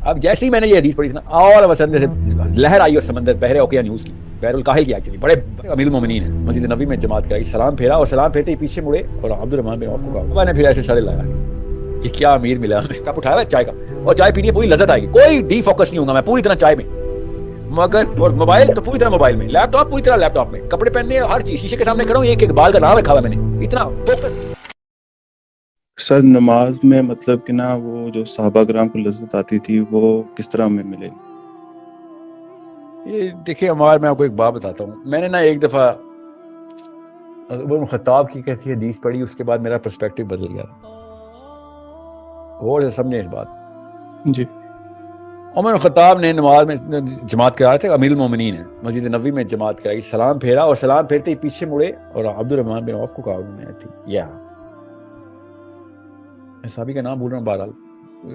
اب جیسے ہی میں نے یہ حدیث پڑھی تھی نا، اور وسن سے لہر آئی اور سمندر بحر اوقیا نیوز کی، بحر الکاہل کی ایکچولی، بڑے امیر المومنین ہیں، مسجد نبوی میں جماعت کرائی، سلام پھیرا اور سلام پھیرتے ہی پیچھے مڑے اور عبد الرحمن بن عوف کو کہا، میں نے پھر ایسے سارے لگا کہ کیا امیر ملا ہمیں، کپ اٹھایا چائے کا، اور چائے پینی ہے پوری لذت آئے گی، کوئی ڈی فوکس نہیں ہوں گا میں پوری طرح چائے میں، مگر اور موبائل تو پوری طرح موبائل میں، لیپ ٹاپ پوری طرح لیپ ٹاپ میں، کپڑے پہننے ہر چیز شیشے کے سامنے کھڑا ہوں، ایک ایک بال کا نام رکھا ہوا میں نے، اتنا فوکس. سر نماز میں مطلب کہ نا وہ جو صحابہ کرام کو لذت آتی تھی وہ کس طرح ہمیں ملے؟ یہ دیکھیے عمار، میں آپ کو ایک بات بتاتا ہوں، میں نے نا ایک دفعہ عمر بن خطاب کی کیسی حدیث پڑھی، اس کے بعد میرا پرسپیکٹو بدل گیا. غور سے سمجھیں اس بات. جی. عمر بن خطاب نے نماز میں جماعت کرا تھے، امیر المومنین ہے، مسجد نبوی میں جماعت کرائی، سلام پھیرا اور سلام پھیرتے ہی پیچھے مڑے اور عبد الرحمن بن عوف کو کہا، انہوں نے یا صحابی کا نام بھول رہا ہوں، بہرحال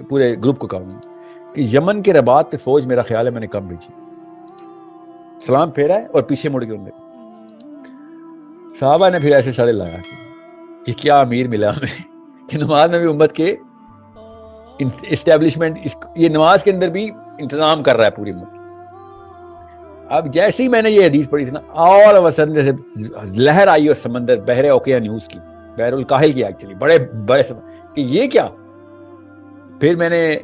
پورے گروپ کو کہا انہوں نے کہ یمن کے رباط پہ فوج میرا خیال ہے میں نے کم بھیجی. سلام پھیرا ہے اور پیچھے مڑ کے انہوں نے، صحابہ نے پھر ایسے سارے لگا کہ کیا امیر ملا ہمیں کہ نماز میں بھی امت کے اسٹیبلشمنٹ، یہ نماز کے اندر بھی انتظام کر رہا ہے پوری امت. اب جیسے ہی میں نے یہ حدیث پڑھی تھی نا، اور وسن سے لہر آئی اور سمندر بحر اوقیا نیوز کی، بحر الکاہل کی ایکچولی، بڑے کہ یہ کیا. پھر میں نے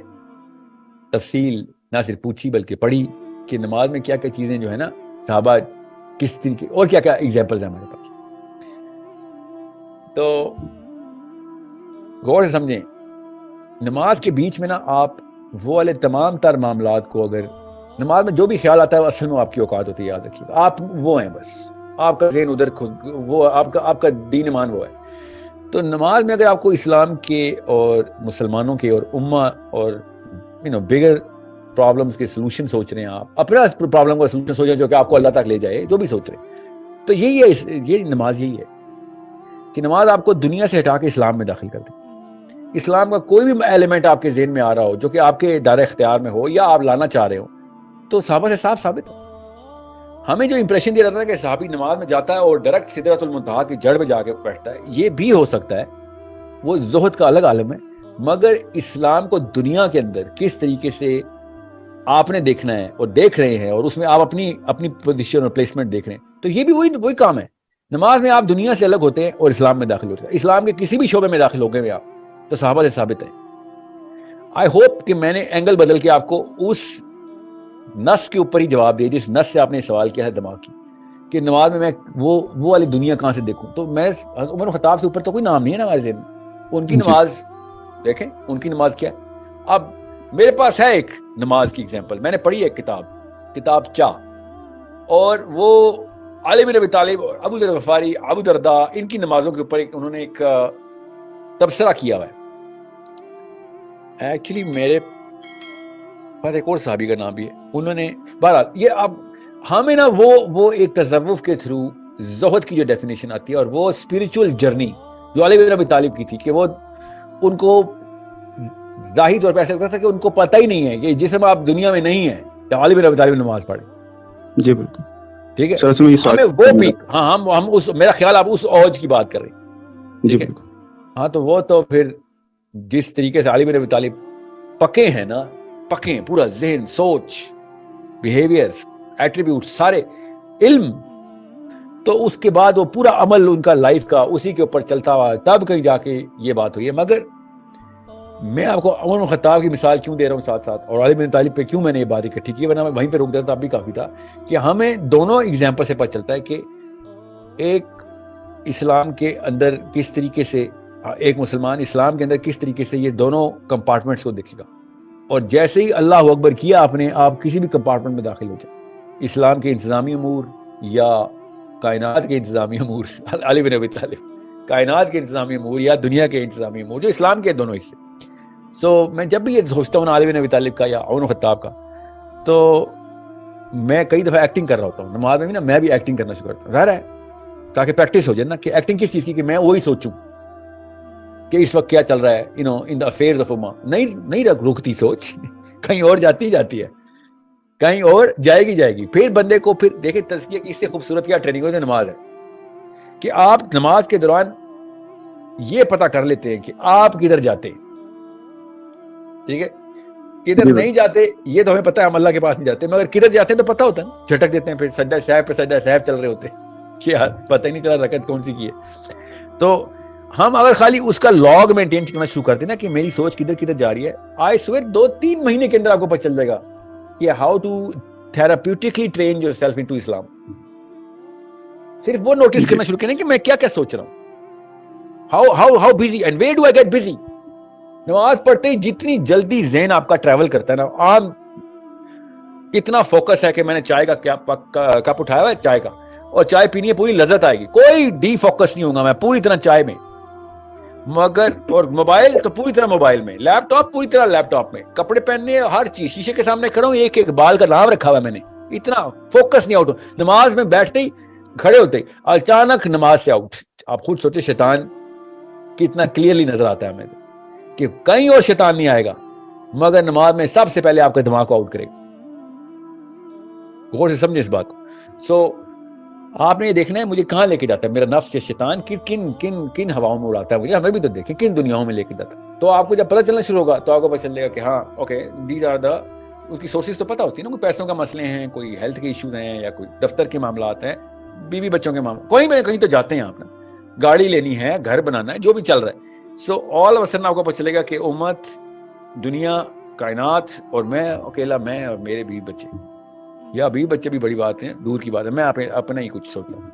تفصیل نہ صرف پوچھی بلکہ پڑھی کہ نماز میں کیا کیا چیزیں جو ہے نا صحابہ کس طریقے اور کیا کیا ایگزامپلز ہیں ہمارے پاس. تو غور سے سمجھیں، نماز کے بیچ میں نا آپ وہ والے تمام تر معاملات کو، اگر نماز میں جو بھی خیال آتا ہے وہ اصل میں آپ کی اوقات ہوتی ہے، یاد رکھیے گا، آپ وہ ہیں، بس آپ کا ذہن ادھر وہ آپ کا دین ایمان وہ ہے. تو نماز میں اگر آپ کو اسلام کے اور مسلمانوں کے اور امہ اور بگر پرابلمس کے سلوشن سوچ رہے ہیں، آپ اپنا پرابلم کا سلوشن سوچ رہے ہیں جو کہ آپ کو اللہ تک لے جائے، جو بھی سوچ رہے ہیں، تو یہی ہے، یہ نماز یہی ہے کہ نماز آپ کو دنیا سے ہٹا کے اسلام میں داخل کر دے. اسلام کا کوئی بھی ایلیمنٹ آپ کے ذہن میں آ رہا ہو جو کہ آپ کے دائرہ اختیار میں ہو یا آپ لانا چاہ رہے ہو، تو صحابہ سے صاف ثابت ہو. ہمیں جو امپریشن دیا جاتا ہے کہ صحابی نماز میں جاتا ہے اور ڈائریکٹ سدرۃ المنتہا کی جڑ میں جا کے بیٹھتا ہے، یہ بھی ہو سکتا ہے، وہ زہد کا الگ عالم ہے، مگر اسلام کو دنیا کے اندر کس طریقے سے آپ نے دیکھنا ہے اور دیکھ رہے ہیں، اور اس میں آپ اپنی پوزیشن اور پلیسمنٹ دیکھ رہے ہیں، تو یہ بھی وہی کام ہے. نماز میں آپ دنیا سے الگ ہوتے ہیں اور اسلام میں داخل ہوتے ہیں. اسلام کے کسی بھی شعبے میں داخل ہو گئے آپ تو صحابہ سے ثابت ہے. آئی ہوپ کہ میں نے اینگل بدل کے آپ کو اس نس کے اوپر ہی جواب دے جس نس سے آپ نے سوال کیا ہے دماغ کی، کہ نماز میں وہ والی دنیا کہاں سے دیکھوں. تو میں عمر خطاب سے اوپر تو کوئی نام نہیں ہے نا ہمارے ذہن میں. ان کی نماز دیکھیں، ان کی نماز کیا ہے. اب میرے پاس ہے ایک نماز کی ایگزامپل، میں نے پڑھی ہے کتاب چاہ، اور وہ علی بن ابی طالب اور ابو ذر غفاری، ابو درداء، ان کی نمازوں کے اوپر انہوں نے ایک تبصرہ کیا ہوا ہے. ایکچولی میرے پاس ایک اور صحابی کا نام بھی ہے، انہوں نے بہرحال یہ اب ہمیں نا وہ ایک تصوف کے تھرو زہد کی جو ڈیفینیشن آتی ہے اور وہ اسپرچل جرنی جو علی بن ابی طالب کی تھی، کہ وہ ان کو ظاہری طور پہ ایسا لگتا تھا کہ ان کو پتہ ہی نہیں ہے کہ جسم آپ دنیا میں نہیں ہے کہ علی بن ابی طالب نماز پڑھے. جی بالکل ٹھیک ہے، سر، اس میں یہ ہمیں وہ پیک، ہاں ہم اس، میرا خیال آپ اس اوج کی بات کر رہے ہیں. جی ٹھیک ہے، بالکل. ہاں تو وہ تو پھر جس طریقے سے علی بن ابی طالب پکے ہیں نا، پکے ہیں، پورا ذہن، سوچ، بیہیویئرز، ایٹریبیوٹ، سارے علم، تو اس کے بعد وہ پورا عمل ان کا لائف کا اسی کے اوپر چلتا ہوا، تب کہیں جا کے یہ بات ہوئی ہے. مگر میں آپ کو عمر بن خطاب کی مثال کیوں دے رہا ہوں ساتھ ساتھ، اور علی بن طالب پہ کیوں میں نے یہ بات اکٹھی کی، ورنہ میں وہیں پہ روک دیتا تب بھی کافی تھا، کہ ہمیں دونوں ایگزامپل سے پتہ چلتا ہے کہ ایک اسلام کے اندر کس طریقے سے ایک مسلمان اسلام کے اندر کس طریقے سے یہ دونوں کمپارٹمنٹس کو دیکھے گا. اور جیسے ہی اللہ اکبر کیا آپ نے، آپ کسی بھی کمپارٹمنٹ میں داخل ہو جائیں، اسلام کے انتظامی امور یا کائنات کے انتظامی امور، علی بن ابی طالب کائنات کے انتظامی امور یا دنیا کے انتظامی امور، جو اسلام کے دونوں حصے. میں جب بھی یہ سوچتا ہوں علی بن ابی طالب کا یا عمر خطاب کا، تو میں کئی دفعہ ایکٹنگ کر رہا ہوتا ہوں نماز میں بھی نا، میں بھی ایکٹنگ کرنا شروع کرتا ہوں، ظاہر ہے تاکہ پریکٹس ہو جائے نا، کہ ایکٹنگ کس چیز کی، کہ میں وہی سوچوں کہ اس وقت کیا چل رہا ہے، ان دا افیئرز آف امہ. نہیں رکتی سوچ، کہیں اور جاتی ہے، کہیں اور جائے گی. پھر بندے کو پھر دیکھیں تزکیہ کی اس سے خوبصورت کیا ٹریننگ ہوتی ہے نماز ہے، کہ آپ نماز کے دوران یہ پتہ کر لیتے ہیں کہ آپ کدھر جاتے ہیں. ٹھیک ہے، کدھر نہیں جاتے یہ تو ہمیں پتہ ہے، ہم اللہ کے پاس نہیں جاتے، مگر کدھر جاتے ہیں تو پتہ ہوتا ہے، جھٹک دیتے ہیں، پھر سجدہ صاحب پہ سجدہ صاحب چل رہے ہوتے ہیں، کیا پتہ ہی نہیں چلا رکعت کون سی کی ہے. تو ہم اگر خالی اس کا لاگ مینٹین کرنا شروع کرتے نا کہ میری سوچ کدھر کدھر جا رہی ہے، آئی سویر 2-3 مہینے کے اندر آپ کو پتہ چل جائے گا کہ how to therapeutically train yourself into اسلام. صرف وہ نوٹس کرنا شروع کریں کہ میں کیا کیا سوچ رہا ہوں، how busy and where do I get busy. نماز پڑھتے ہی جتنی جلدی ذہن آپ کا ٹریول کرتا ہے نا، عام اتنا فوکس ہے کہ میں نے چائے کا کپ اٹھایا ہوا ہے چائے کا، اور چائے پینی ہے، پوری لذت آئے گی، کوئی ڈی فوکس نہیں ہوگا میں پوری طرح چائے میں. مگر اور موبائل تو پوری طرح موبائل میں، لیپ ٹاپ پوری طرح لیپ ٹاپ میں، کپڑے پہننے ہر چیز، شیشے کے سامنے کھڑا ہوں، ایک ایک بال کا نام رکھا ہوا ہے میں نے، اتنا فوکس نہیں آؤٹ. نماز میں بیٹھتے ہی کھڑے ہوتے ہی اچانک نماز سے آؤٹ. آپ خود سوچے شیطان کتنا کلیئرلی نظر آتا ہے ہمیں کہ کہیں اور شیطان نہیں آئے گا، مگر نماز میں سب سے پہلے آپ کے دماغ کو آؤٹ کرے گا. غور سے سمجھے اس بات کو. سو آپ نے یہ دیکھنا ہے مجھے کہاں لے کے جاتا ہے میرا نفس یا شیطان، کن کن کن ہواؤں میں اڑاتا ہے مجھے، ہمیں بھی تو دیکھیں کن دنیاؤں میں لے کے جاتا ہے. تو آپ کو جب پتہ چلنا شروع ہوگا تو آپ کو پتہ چلے گا کہ ہاں اوکے دیز آر دا، اس کی سورسز تو پتہ ہوتی ہے نا، کوئی پیسوں کا مسئلے ہیں، کوئی ہیلتھ کے ایشوز ہیں، یا کوئی دفتر کے معاملات ہیں، بیوی بچوں کے معاملات، کوئی میں کہیں تو جاتے ہیں آپ نے، گاڑی لینی ہے، گھر بنانا ہے، جو بھی چل رہا ہے. سو آل آف اے سڈن آپ کو پتہ چلے گا کہ امت، دنیا، کائنات اور میں اکیلا، میں اور میرے بیوی بچے، یا بیوی بچے بھی بڑی بات ہے، دور کی بات ہے، میں اپنا ہی کچھ سوچ رہا ہوں،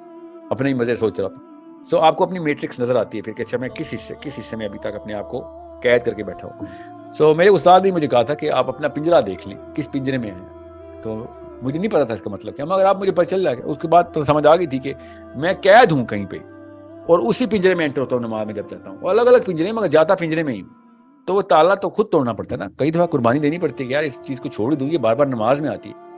اپنے ہی مزے سوچ رہا ہوں. سو آپ کو اپنی میٹرکس نظر آتی ہے پھر کہ اچھا میں کس حصے میں ابھی تک اپنے آپ کو قید کر کے بیٹھا ہوں. سو میرے استاد نے مجھے کہا تھا کہ آپ اپنا پنجرا دیکھ لیں، کس پنجرے میں ہیں. تو مجھے نہیں پتا تھا اس کا مطلب کیا، مگر آپ مجھے پتہ چل رہا ہے. اس کے بعد تو سمجھ آ گئی تھی کہ میں قید ہوں کہیں پہ، اور اسی پنجرے میں انٹر ہوتا ہوں نماز میں جب جاتا ہوں. الگ الگ پنجرے مگر جاتا پنجرے میں ہی ہوں. تو وہ تالا تو خود توڑنا پڑتا ہے نا، کئی دفعہ قربانی دینی پڑتی ہے کہ یار اس چیز کو چھوڑ دوں، یہ بار بار نماز میں آتی ہے.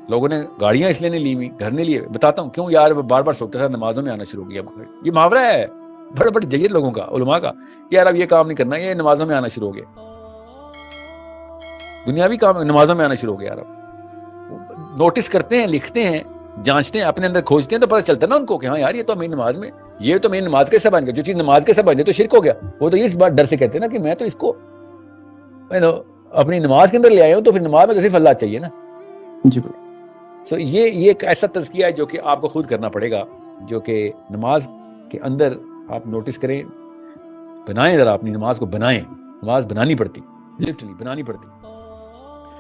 لوگوں نے گاڑیاں اس لیے نہیں لی ہوئی، گھر نہیں لیے. بتاتا ہوں کیوں، یار بار بار سوچتا تھا نمازوں میں آنا شروع ہو گیا. یہ محاورہ ہے بڑے بڑے جید لوگوں کا، علماء کا، یار اب یہ کام نہیں کرنا، یہ نمازوں میں آنا شروع ہو گیا، دنیاوی کام نمازوں میں آنا شروع ہو گیا. یار اب نوٹس کرتے ہیں، لکھتے ہیں، جانچتے ہیں، اپنے اندر کھوجتے ہیں، تو پتہ چلتا ہے نا ان کو کہ ہاں یار یہ تو میری نماز میں، یہ تو میری نماز کے حصہ بن گیا. جو چیز نماز کے حصہ بن گئی تو شرک ہو گیا. وہ تو اس بات ڈر سے کہتے ہیں نا کہ میں تو اس کو اپنی نماز کے اندر لے آیا ہوں، تو پھر نماز میں تو صرف اللہ چاہیے نا. جی سو یہ ایک ایسا تزکیہ ہے جو کہ آپ کو خود کرنا پڑے گا، جو کہ نماز کے اندر آپ نوٹس کریں، بنائیں ذرا اپنی نماز کو بنائیں. نماز بنانی پڑتی، لٹرلی بنانی پڑتی.